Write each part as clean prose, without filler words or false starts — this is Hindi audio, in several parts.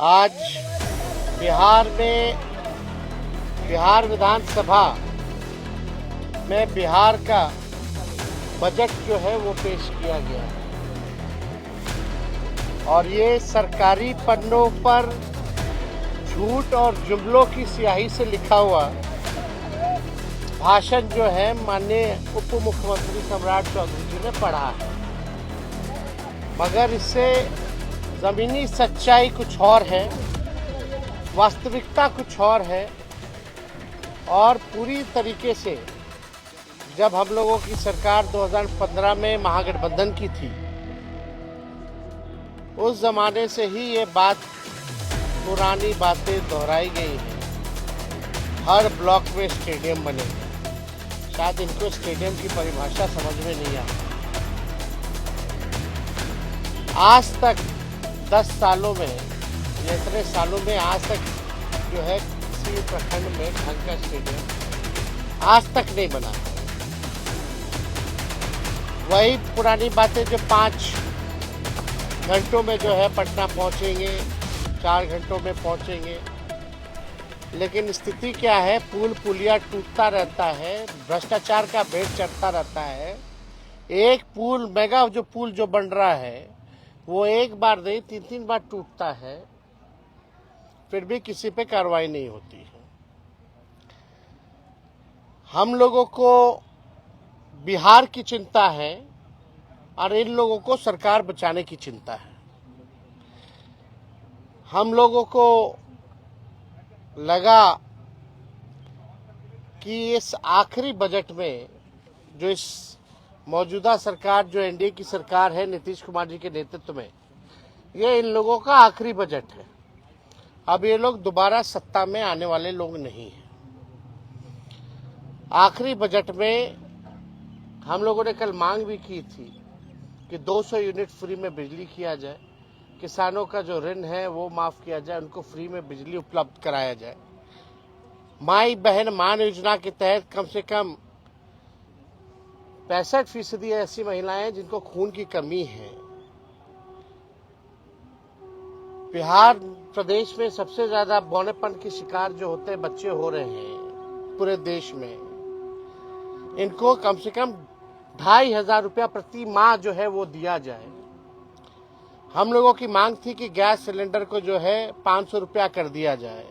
आज बिहार में बिहार विधानसभा में बिहार का बजट जो है वो पेश किया गया है और ये सरकारी पन्नों पर झूठ और जुमलों की स्याही से लिखा हुआ भाषण जो है माननीय उप मुख्यमंत्री सम्राट चौधरी जी ने पढ़ा है, मगर इससे ज़मीनी सच्चाई कुछ और है, वास्तविकता कुछ और है। और पूरी तरीके से जब हम लोगों की सरकार 2015 में महागठबंधन की थी, उस जमाने से ही ये बात पुरानी बातें दोहराई गई हैं। हर ब्लॉक में स्टेडियम बने, शायद इनको स्टेडियम की परिभाषा समझ में नहीं आती। आज तक 10 सालों में, इतने सालों में आज तक जो है किसी प्रखंड में ढंग का स्टेडियम आज तक नहीं बना। वही पुरानी बातें जो 5 घंटों में जो है पटना पहुंचेंगे, 4 घंटों में पहुंचेंगे, लेकिन स्थिति क्या है? पुल पुलिया टूटता रहता है, भ्रष्टाचार का भेद चढ़ता रहता है। एक पुल, मेगा जो पुल जो बन रहा है वो एक बार नहीं 3-3 बार टूटता है, फिर भी किसी पे कार्रवाई नहीं होती है। हम लोगों को बिहार की चिंता है और इन लोगों को सरकार बचाने की चिंता है। हम लोगों को लगा कि इस आखिरी बजट में जो इस मौजूदा सरकार जो एनडीए की सरकार है नीतीश कुमार जी के नेतृत्व में, ये इन लोगों का आखिरी बजट है। अब ये लोग दोबारा सत्ता में आने वाले लोग नहीं हैं। आखिरी बजट में हम लोगों ने कल मांग भी की थी कि 200 यूनिट फ्री में बिजली किया जाए, किसानों का जो ऋण है वो माफ किया जाए, उनको फ्री में बिजली उपलब्ध कराया जाए। माई बहन मान योजना के तहत कम से कम 65% ऐसी महिलाएं हैं जिनको खून की कमी है। बिहार प्रदेश में सबसे ज्यादा बौनेपन के शिकार जो होते हैं बच्चे हो रहे हैं पूरे देश में। इनको कम से कम 2,500 रुपया प्रति माह जो है वो दिया जाए। हम लोगों की मांग थी कि गैस सिलेंडर को जो है 500 रुपया कर दिया जाए।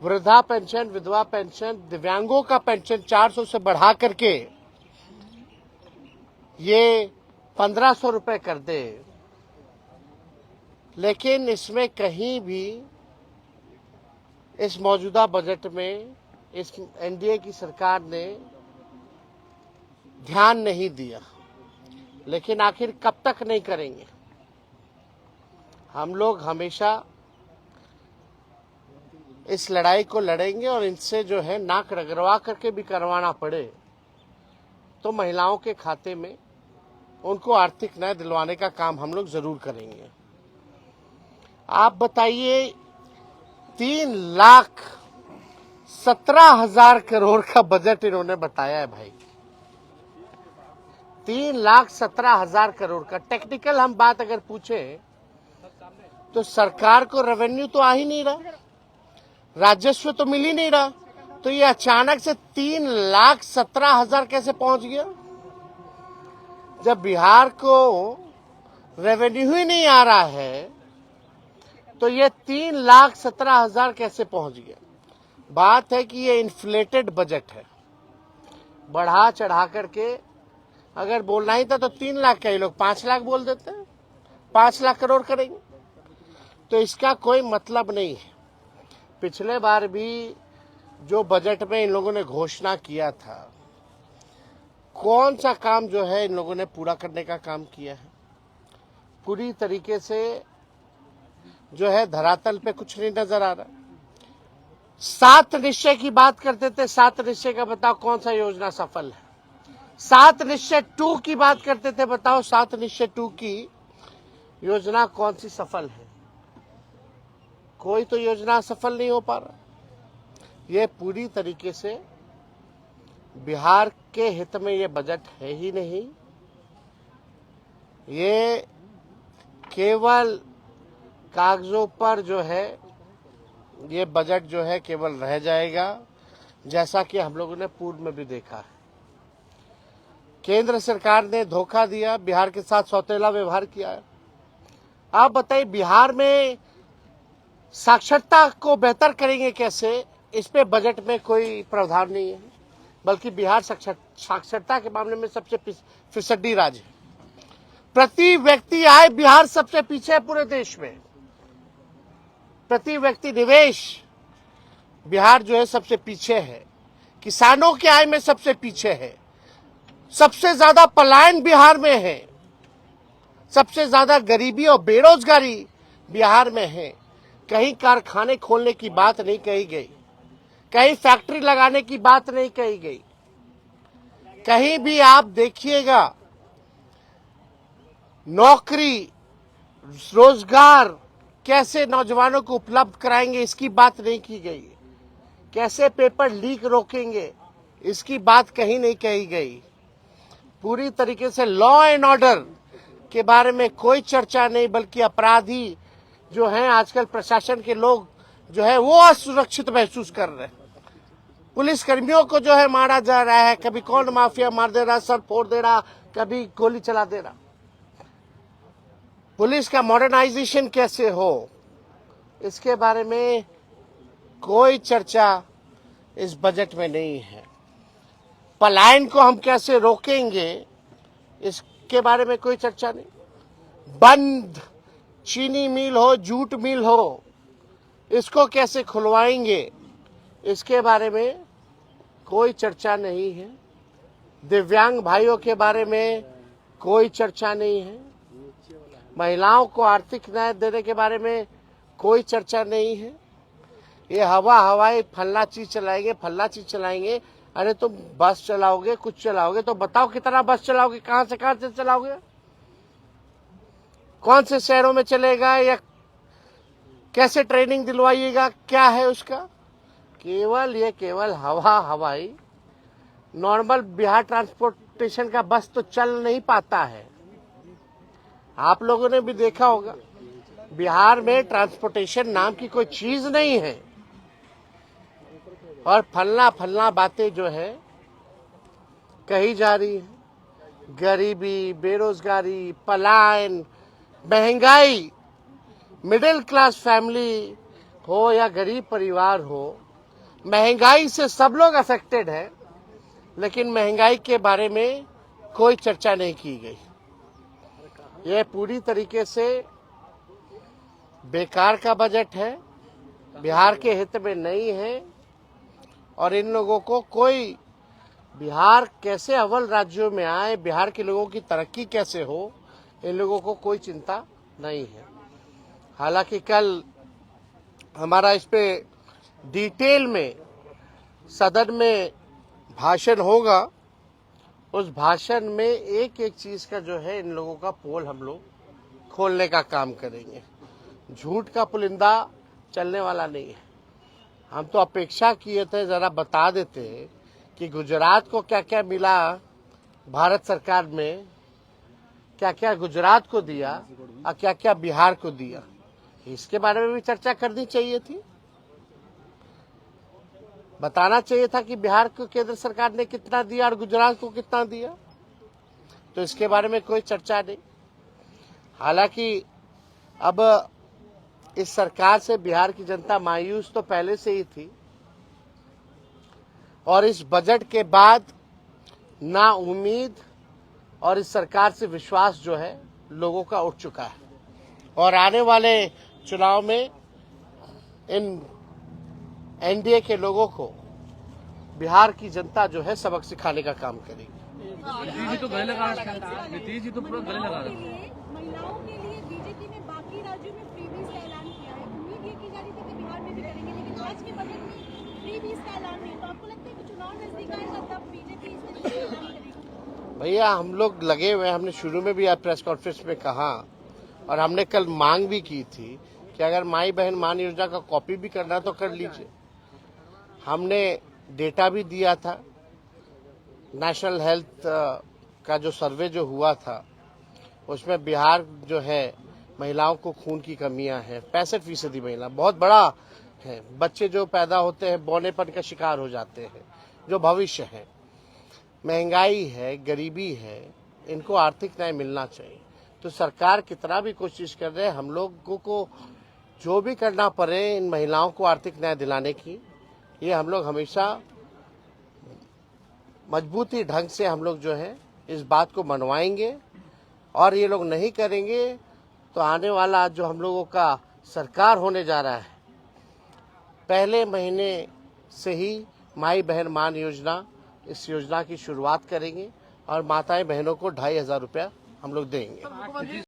वृद्धा पेंशन, विधवा पेंशन, दिव्यांगों का पेंशन 400 से बढ़ा करके ये 1500 रुपए कर दे। लेकिन इसमें कहीं भी इस मौजूदा बजट में इस एनडीए की सरकार ने ध्यान नहीं दिया। लेकिन आखिर कब तक नहीं करेंगे? हम लोग हमेशा इस लड़ाई को लड़ेंगे और इनसे जो है नाक रगड़वा करके भी करवाना पड़े तो महिलाओं के खाते में उनको आर्थिक न्याय दिलवाने का काम हम लोग जरूर करेंगे। आप बताइए, 3,17,000 करोड़ का बजट इन्होंने बताया है भाई। 3,17,000 करोड़ का। टेक्निकल हम बात अगर पूछे तो सरकार को रेवेन्यू तो आ ही नहीं रहा, राजस्व तो मिल ही नहीं रहा, तो ये अचानक से 3,17,000 कैसे पहुंच गया? जब बिहार को रेवेन्यू ही नहीं आ रहा है तो ये 3,17,000 कैसे पहुंच गया? बात है कि ये इन्फ्लेटेड बजट है। बढ़ा चढ़ा करके अगर बोलना ही था तो 3 लाख का, ही लोग 5 लाख बोल देते हैं, 5 लाख करोड़ करेंगे, तो इसका कोई मतलब नहीं है। पिछले बार भी जो बजट में इन लोगों ने घोषणा किया था, कौन सा काम जो है इन लोगों ने पूरा करने का काम किया है? पूरी तरीके से जो है धरातल पे कुछ नहीं नजर आ रहा। 7 निश्चय की बात करते थे, 7 निश्चय का बताओ कौन सा योजना सफल है? 7 निश्चय 2 की बात करते थे, बताओ 7 निश्चय 2 की योजना कौन सी सफल है? कोई तो योजना सफल नहीं हो पा रहा। ये पूरी तरीके से बिहार के हित में ये बजट है ही नहीं। ये केवल कागजों पर जो है ये बजट जो है केवल रह जाएगा, जैसा कि हम लोगों ने पूर्व में भी देखा है। केंद्र सरकार ने धोखा दिया, बिहार के साथ सौतेला व्यवहार किया है। आप बताइए, बिहार में साक्षरता को बेहतर करेंगे कैसे, इस पे बजट में कोई प्रावधान नहीं है, बल्कि बिहार साक्षरता के मामले में सबसे फिसड्डी राज्य है। प्रति व्यक्ति आय बिहार सबसे पीछे है पूरे देश में। प्रति व्यक्ति निवेश बिहार जो है सबसे पीछे है। किसानों की आय में सबसे पीछे है। सबसे ज्यादा पलायन बिहार में है। सबसे ज्यादा गरीबी और बेरोजगारी बिहार में है। कहीं कारखाने खोलने की बात नहीं कही गई, कहीं फैक्ट्री लगाने की बात नहीं कही गई। कहीं भी आप देखिएगा नौकरी, रोजगार कैसे नौजवानों को उपलब्ध कराएंगे, इसकी बात नहीं की गई। कैसे पेपर लीक रोकेंगे, इसकी बात कहीं नहीं कही गई। पूरी तरीके से लॉ एंड ऑर्डर के बारे में कोई चर्चा नहीं, बल्कि अपराधी जो हैं आजकल प्रशासन के लोग जो है वो असुरक्षित महसूस कर रहे हैं। पुलिस कर्मियों को जो है मारा जा रहा है, कभी कौन माफिया मार दे रहा, सर फोड़ दे रहा, कभी गोली चला दे रहा। पुलिस का मॉडर्नाइजेशन कैसे हो, इसके बारे में कोई चर्चा इस बजट में नहीं है। पलायन को हम कैसे रोकेंगे, इसके बारे में कोई चर्चा नहीं। बंद चीनी मिल हो, जूट मिल हो, इसको कैसे खुलवाएंगे, इसके बारे में कोई चर्चा नहीं है। दिव्यांग भाइयों के बारे में कोई चर्चा नहीं है। महिलाओं को आर्थिक न्याय देने के बारे में कोई चर्चा नहीं है। ये हवाई फल्ला चीज चलाएंगे, फल्ला चीज चलाएंगे। अरे तुम बस चलाओगे, कुछ चलाओगे तो बताओ कितना बस चलाओगे, कहां से चलाओगे, कौन से शहरों में चलेगा, या कैसे ट्रेनिंग दिलवाइएगा, क्या है उसका। केवल हवाई नॉर्मल बिहार ट्रांसपोर्टेशन का बस तो चल नहीं पाता है। आप लोगों ने भी देखा होगा, बिहार में ट्रांसपोर्टेशन नाम की कोई चीज नहीं है। और फलना बातें जो है कही जा रही है। गरीबी, बेरोजगारी, पलायन, महंगाई, मिडिल क्लास फैमिली हो या गरीब परिवार हो, महंगाई से सब लोग अफेक्टेड है, लेकिन महंगाई के बारे में कोई चर्चा नहीं की गई। यह पूरी तरीके से बेकार का बजट है, बिहार के हित में नहीं है। और इन लोगों को कोई बिहार कैसे अव्वल राज्यों में आए, बिहार के लोगों की तरक्की कैसे हो, इन लोगों को कोई चिंता नहीं है। हालांकि कल हमारा इस पे डिटेल में सदन में भाषण होगा। उस भाषण में एक एक चीज का जो है इन लोगों का पोल हम लोग खोलने का काम करेंगे। झूठ का पुलिंदा चलने वाला नहीं है। हम तो अपेक्षा किए थे जरा बता देते कि गुजरात को क्या क्या मिला, भारत सरकार में क्या क्या गुजरात को दिया और क्या क्या बिहार को दिया, इसके बारे में भी चर्चा करनी चाहिए थी। बताना चाहिए था कि बिहार को केंद्र सरकार ने कितना दिया और गुजरात को कितना दिया। तो इसके बारे में कोई चर्चा नहीं। हालांकि अब इस सरकार से बिहार की जनता मायूस तो पहले से ही थी, और इस बजट के बाद ना उम्मीद और इस सरकार से विश्वास जो है लोगों का उठ चुका है। और आने वाले चुनाव में इन एनडीए के लोगों को बिहार की जनता जो है सबक सिखाने का काम करेगी। नीतीश जी तो गले लगा रहे हैं, नीतीश जी तो पूरा गले लगा रहे हैं। महिलाओं के लिए बीजेपी ने बाकी राज्यों में फ्रीबीज का ऐलान किया है। उम्मीद ये की जा रही थी कि बिहार में भी करेंगे, लेकिन आज के बजट में फ्रीबीज का ऐलान नहीं। तो आपको लगता है कि चुनाव नजदीक आएगा तब बीजेपी इसमें ऐलान करेगी? भैया हम लोग लगे हुए, हमने शुरू में भी आज प्रेस कॉन्फ्रेंस में कहा और हमने कल मांग भी की थी कि अगर माई बहन मान योजना का कॉपी भी करना तो कर लीजिए। हमने डेटा भी दिया था, नेशनल हेल्थ का जो सर्वे जो हुआ था उसमें बिहार जो है महिलाओं को खून की कमियां हैं, 65% महिला बहुत बड़ा है। बच्चे जो पैदा होते हैं बौनेपन का शिकार हो जाते हैं, जो भविष्य है। महंगाई है, गरीबी है, इनको आर्थिक न्याय मिलना चाहिए। तो सरकार कितना भी कोशिश कर रहे हैं, हम लोगों को जो भी करना पड़े इन महिलाओं को आर्थिक न्याय दिलाने की, ये हम लोग हमेशा मजबूती ढंग से हम लोग जो है इस बात को मनवाएंगे। और ये लोग नहीं करेंगे तो आने वाला जो हम लोगों का सरकार होने जा रहा है, पहले महीने से ही माई बहन मान योजना, इस योजना की शुरुआत करेंगे और माताएं बहनों को 2500 रुपया हम लोग देंगे।